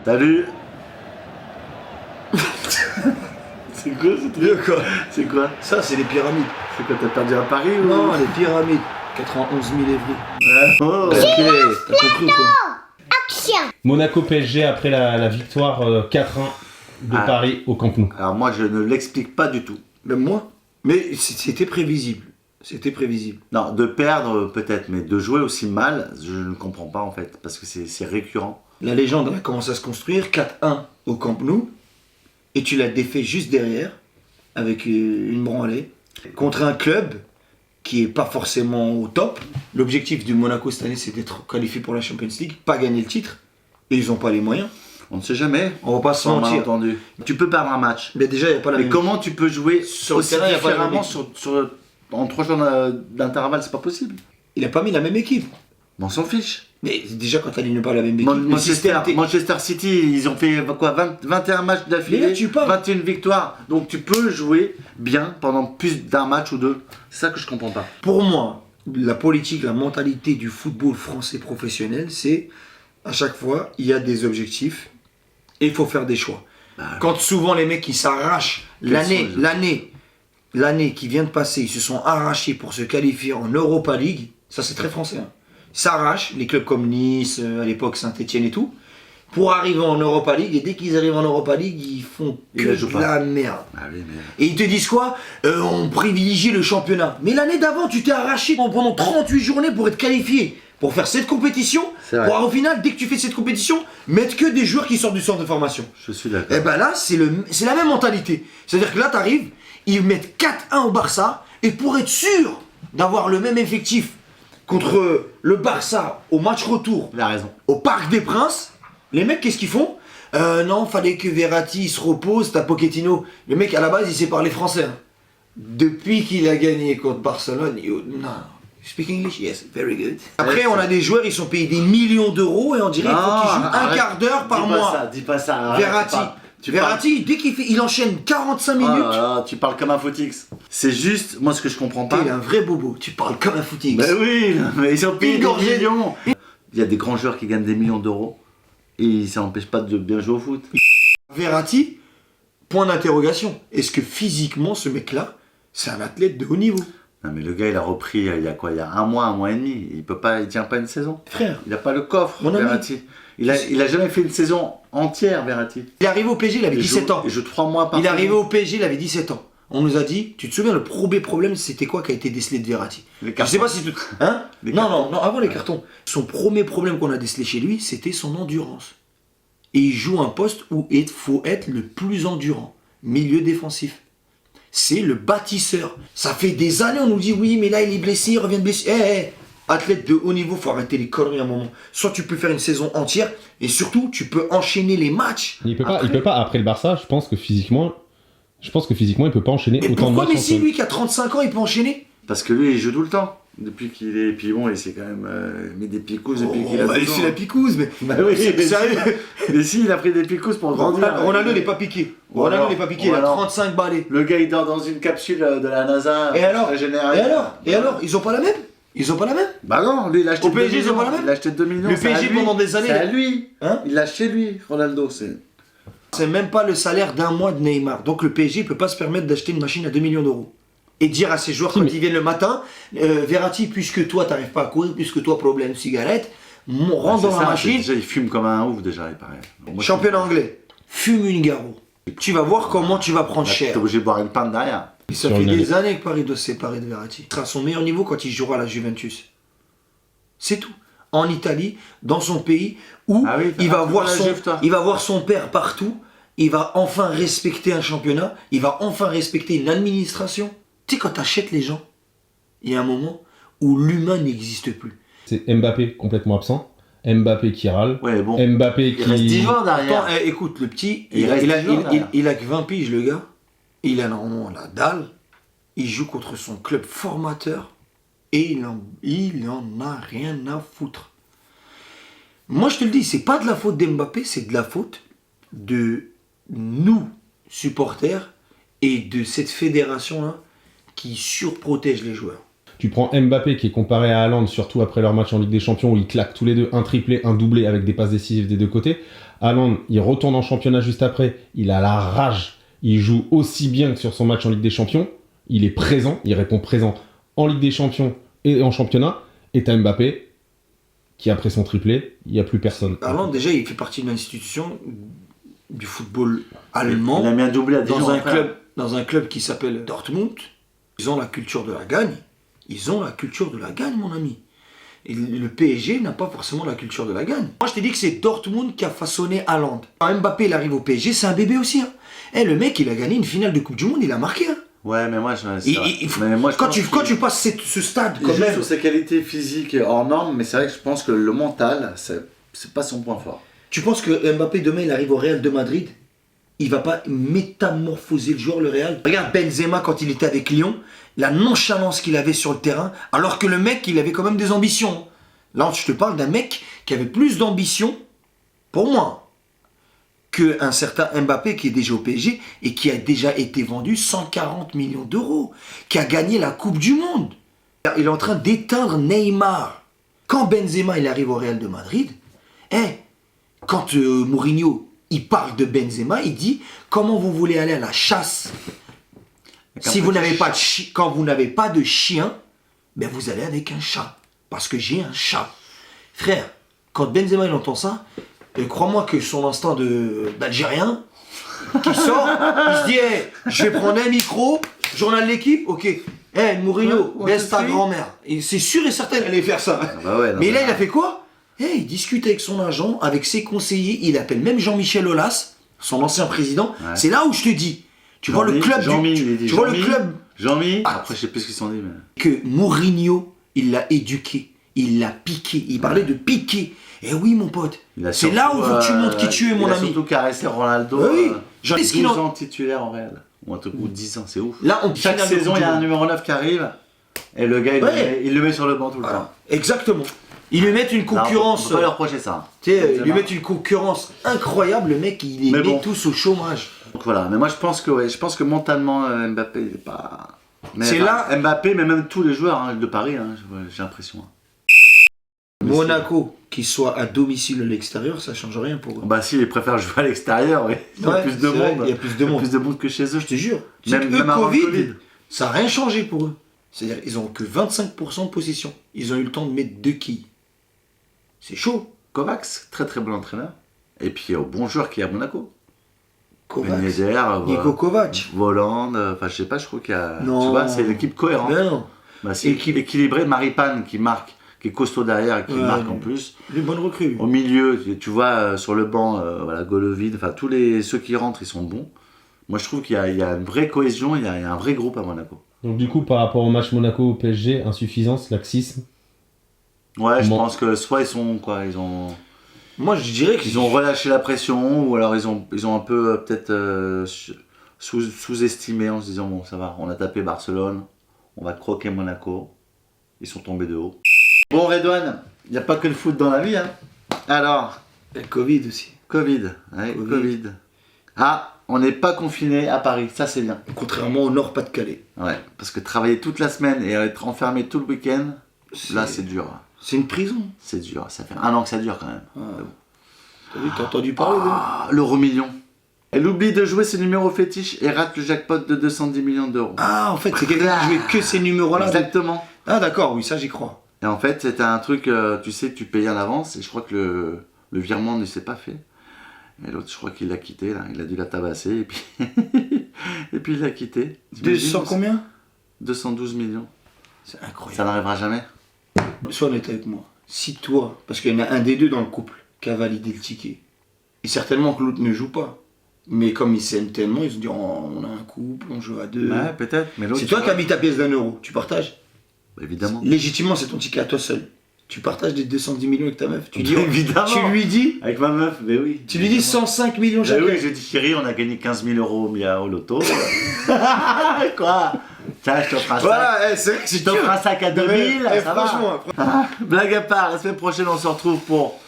Salut. C'est quoi ce truc? Quoi? C'est quoi? Ça, c'est les pyramides. C'est quoi, t'as perdu à Paris ou? Non, les pyramides. 91 000 évris. Oh, Ok, t'as compris ou quoi? Monaco PSG après la victoire 4-1 de Paris au Camp Nou. Alors moi je ne l'explique pas du tout. Même moi. Mais c'était prévisible. C'était prévisible. Non, de perdre peut-être, mais de jouer aussi mal, je ne comprends pas en fait, parce que c'est récurrent. La légende elle a commencé à se construire, 4-1 au Camp Nou, et tu l'as défait juste derrière, avec une branlée, contre un club qui est pas forcément au top. L'objectif du Monaco cette année, c'est d'être qualifié pour la Champions League, pas gagner le titre, et ils n'ont pas les moyens. On ne sait jamais. On va pas se On a mentir. entendu. Tu peux perdre un match. Mais déjà, il n'y a pas la Mais même comment tu peux jouer Sur le aussi terrain, y a pas la même différemment en 3 jours d'intervalle? C'est pas possible. Il a pas mis la même équipe. Mais on s'en fiche. Mais déjà, quand tu n'alignes pas la même équipe, le Manchester, système, Manchester City, ils ont fait quoi, 21 matchs Mais d'affilée, là, tu parles. 21 victoires. Donc tu peux jouer bien pendant plus d'un match ou deux. C'est ça que je comprends pas. Pour moi, la politique, la mentalité du football français professionnel, c'est à chaque fois, il y a des objectifs et il faut faire des choix. Quand souvent les mecs qui s'arrachent l'année qui vient de passer, ils se sont arrachés pour se qualifier en Europa League, ça c'est très français. Hein. S'arrachent, les clubs comme Nice, à l'époque Saint-Etienne et tout, pour arriver en Europa League, et dès qu'ils arrivent en Europa League, ils font que de la merde. Ah oui, mais... Et ils te disent quoi? On privilégie le championnat. Mais l'année d'avant, tu t'es arraché pendant 38 journées pour être qualifié, pour faire cette compétition, pour au final, dès que tu fais cette compétition, mettre que des joueurs qui sortent du centre de formation. Je suis d'accord. Et ben là, c'est la même mentalité. C'est-à-dire que là, t'arrives, ils mettent 4-1 au Barça, et pour être sûr d'avoir le même effectif contre le Barça au match retour, Il a raison. au Parc des Princes, les mecs, qu'est-ce qu'ils font? Non, fallait que Verratti se repose, t'as Pochettino. Le mec, à la base, il sait parler français. Hein. Depuis qu'il a gagné contre Barcelone, non. You speak English? Yes, very good. Après, on a des joueurs, ils sont payés des millions d'euros et on dirait qu'il faut qu'ils jouent un quart d'heure par mois. Dis pas ça, arrête, Verratti. Verratti, dès qu'il fait, il enchaîne 45 minutes. Oh là là, tu parles comme un footix. C'est juste, moi ce que je comprends pas. T'es un vrai bobo, tu parles comme un footix. Ben oui, mais ils ont payé des Engorgé. millions. Il y a des grands joueurs qui gagnent des millions d'euros et ça n'empêche pas de bien jouer au foot. Verratti, point d'interrogation. Est-ce que physiquement, ce mec-là, c'est un athlète de haut niveau? Non mais le gars il a repris il y a quoi? Il y a un mois et demi. Il tient pas une saison. Frère. Il a pas le coffre, Mon ami. Verratti. Il a jamais fait une saison entière, Verratti. Il est arrivé au PSG, il avait 17 ans. Il joue 3 mois par Il est arrivé saison. au PSG, il avait 17 ans. On nous a dit, tu te souviens, le premier problème, c'était quoi qui a été décelé de Verratti? Les Je cartons. sais pas si tu... Hein? Les Non, cartons. non, avant les cartons. Son premier problème qu'on a décelé chez lui, c'était son endurance. Et il joue un poste où il faut être le plus endurant. Milieu défensif. C'est le bâtisseur. Ça fait des années, on nous dit, oui, mais là, il est blessé, il revient de blessé. Athlète de haut niveau, faut arrêter les conneries à un moment. Soit tu peux faire une saison entière, et surtout, tu peux enchaîner les matchs. Il peut pas après le Barça, je pense que physiquement il peut pas enchaîner Et autant de pourquoi matchs. Messi, lui, qui a 35 ans, il peut enchaîner? Parce que lui il joue tout le temps. Depuis qu'il est. Puis bon, il s'est quand même mis des picousses depuis qu'il a On va 12 laisser ans. la picouse, mais... Bah oui, mais sérieux. Mais si, il a pris des picousses pour grandir. Ronaldo n'est pas piqué. Ou Ronaldo alors- n'est pas piqué, ou il a alors- 35 balais. Le gars il dort dans une capsule de la NASA. Et alors? régénérée. Et alors ils ont pas la même? Ils ont pas la même? Bah non, lui il a acheté Au PSG, 2 ils ont millions. pas la même? Il a acheté 2 millions. Le c'est à PSG lui. pendant des années, C'est à là. lui. Hein? Il l'a chez lui, Ronaldo. C'est même pas le salaire d'un mois de Neymar. Donc le PSG peut pas se permettre d'acheter une machine à 2 millions d'euros. Et dire à ses joueurs quand ils viennent le matin, Verratti, puisque toi t'arrives pas à courir, puisque toi problème cigarette, rentre dans la machine, Déjà, il fume comme un ouf, déjà, il paraît. Moi, championnat anglais, fume une Garo. Tu vas voir comment tu vas prendre T'es cher. obligé de boire une pinte derrière. Et ça Sur fait une des année. années que Paris doit se séparer de Verratti. Il sera à son meilleur niveau quand il jouera à la Juventus. C'est tout. En Italie, dans son pays, où Ah oui, il, va tu voir vois la son, Juve, toi. il va voir son père partout, il va enfin respecter un championnat, il va enfin respecter une administration. Tu sais, quand tu achètes les gens, il y a un moment où l'humain n'existe plus. C'est Mbappé complètement absent. Mbappé qui râle. Ouais, bon. Mbappé Il reste 10 qui. joueurs derrière. Attends, écoute, le petit, Il reste des joueurs, derrière. il a que 20 piges, le gars. Il a normalement la dalle. Il joue contre son club formateur. Et il en a rien à foutre. Moi, je te le dis, c'est pas de la faute d'Mbappé, c'est de la faute de nous, supporters, et de cette fédération-là qui surprotège les joueurs. Tu prends Mbappé qui est comparé à Haaland, surtout après leur match en Ligue des Champions où ils claquent tous les deux un triplé, un doublé avec des passes décisives des deux côtés. Haaland, il retourne en championnat juste après, il a la rage, il joue aussi bien que sur son match en Ligue des Champions, il est présent, il répond présent en Ligue des Champions et en championnat, et t'as Mbappé qui après son triplé, il n'y a plus personne. Haaland, déjà, il fait partie d'une institution du football allemand. Il a mis un doublé à Dijon, dans un club qui s'appelle Dortmund. Ils ont la culture de la gagne. Ils ont la culture de la gagne, mon ami. Et le PSG n'a pas forcément la culture de la gagne. Moi, je t'ai dit que c'est Dortmund qui a façonné Haaland. Quand Mbappé il arrive au PSG, c'est un bébé aussi. Hein. Le mec, il a gagné une finale de Coupe du Monde, il a marqué. Hein. Ouais, mais moi, quand tu passes ce stade, quand même. Sur ses qualités physiques hors normes, mais c'est vrai que je pense que le mental, c'est pas son point fort. Tu penses que Mbappé, demain, il arrive au Real de Madrid, il va pas métamorphoser le joueur, le Real? Regarde Benzema quand il était avec Lyon, la nonchalance qu'il avait sur le terrain, alors que le mec, il avait quand même des ambitions. Là, je te parle d'un mec qui avait plus d'ambition, pour moi, qu'un certain Mbappé qui est déjà au PSG et qui a déjà été vendu 140 millions d'euros, qui a gagné la Coupe du Monde. Il est en train d'éteindre Neymar. Quand Benzema il arrive au Real de Madrid, quand Mourinho il parle de Benzema, il dit comment vous voulez aller à la chasse si vous n'avez pas de quand vous n'avez pas de chien, ben vous allez avec un chat parce que j'ai un chat. Frère, quand Benzema il entend ça, crois-moi que son instinct d'Algérien qui sort, il se dit je vais prendre un micro, journal de l'équipe, ok. Mourinho, baisse ta grand-mère. Et c'est sûr et certain qu'elle allait faire ça. Mais là, il a fait quoi? Il discute avec son agent, avec ses conseillers, il appelle même Jean-Michel Aulas, son ancien président. Ouais. C'est là où je te dis, tu vois le club le club. Jean-Mi, après je sais plus ce qu'ils sont dit, mais. Que Mourinho, il l'a éduqué, il l'a piqué, il parlait de piquer. Et oui, mon pote, c'est là où tu montres qui tu es, mon ami. Il a surtout caressé Ronaldo. Oui, 12 ans titulaire en Real. Ou 10 ans, c'est ouf. Là, chaque saison, il y a un numéro 9 qui arrive, et le gars, il le met sur le banc tout le temps. Exactement. Ils lui mettent une concurrence. On peut pas leur reprocher ça. Ils lui mettent une concurrence incroyable, le mec, il les met tous au chômage. Donc voilà, mais moi je pense que mentalement, Mbappé, il est pas. C'est là. Mbappé, mais même tous les joueurs de Paris, j'ai l'impression. Monaco, qu'il soit à domicile ou à l'extérieur, ça change rien pour eux. Bah si, ils préfèrent jouer à l'extérieur, oui. Il y a plus de monde. Il y a plus de monde. Plus de monde que chez eux. Je te jure. Même avant le Covid, ça n'a rien changé pour eux. C'est-à-dire ils ont que 25% de possession. Ils ont eu le temps de mettre 2 quilles. C'est chaud. Kovacs, très très bon entraîneur. Et puis bon joueur qui est à Monaco. Kovacs. Nico Kovac. Volland, enfin je sais pas, je crois qu'il y a. Non. Tu vois, c'est l'équipe cohérente. Non. Bah, c'est équilibré. Maripane qui marque, qui est costaud derrière et qui marque en plus. Une bonne recrue. Au milieu, tu vois, sur le banc, Golovin, enfin tous ceux qui rentrent, ils sont bons. Moi je trouve qu'il y a une vraie cohésion, il y a un vrai groupe à Monaco. Donc du coup, par rapport au match Monaco au PSG, insuffisance, laxisme. Ouais, je pense que soit ils ont. Moi, je dirais qu'ils ont relâché la pression, ou alors ils ont un peu peut-être sous-estimé en se disant bon, ça va, on a tapé Barcelone, on va croquer Monaco. Ils sont tombés de haut. Bon, Redouane, il n'y a pas que le foot dans la vie, hein. Alors. Et le Covid aussi. Covid. Ah, on n'est pas confiné à Paris, ça c'est bien. Contrairement au Nord-Pas-de-Calais. Ouais, parce que travailler toute la semaine et être enfermé tout le week-end, là c'est dur. C'est une prison. C'est dur, ça fait 1 an que ça dure quand même. T'as vu, t'as entendu parler de l'euro million. Elle oublie de jouer ses numéros fétiches et rate le jackpot de 210 millions d'euros. Ah, en fait, c'est quelqu'un qui jouait que ces numéros-là. Exactement. Ah, d'accord, oui, ça j'y crois. Et en fait, c'était un truc, tu sais, tu payais en avance et je crois que le virement ne s'est pas fait. Et l'autre, je crois qu'il l'a quitté, là. Il a dû la tabasser et puis, et puis il l'a quitté. 200 combien 212 millions. C'est incroyable. Ça n'arrivera jamais. Sois honnête avec moi. Si toi, parce qu'il y en a un des deux dans le couple qui a validé le ticket, et certainement que l'autre ne joue pas, mais comme ils s'aiment tellement, ils se disent oh, on a un couple, on joue à deux. Ouais, peut-être. Mais c'est toi qui as mis ta pièce d'1€, tu partages bah, évidemment. Légitimement, c'est ton ticket à toi seul. Tu partages des 210 millions avec ta meuf. Tu dis, évidemment. Tu lui dis. Avec ma meuf, mais oui. Tu lui dis 105 millions chacun. Oui, je dis chérie, on a gagné 15 000 euros au loto. Quoi? Tiens, je t'offre un sac. Voilà, je t'offre un sac à 2000. Ça franchement. Blague à part, la semaine prochaine, on se retrouve pour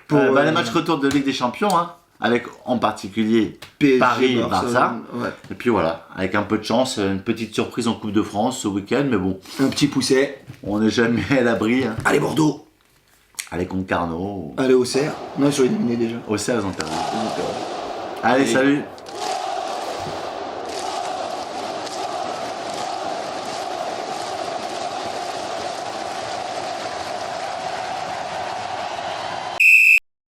les matchs retour de Ligue des Champions. Hein. avec en particulier PSG, Paris, Barça. Barcelone, ouais. Et puis voilà, avec un peu de chance, une petite surprise en Coupe de France ce week-end, mais bon, Un petit pousset. on n'est jamais à l'abri. Hein. Allez Bordeaux. Allez contre Carnot, Allez Auxerre. Non, ils sont éliminés déjà. Auxerre, ils ont perdu. Allez, salut.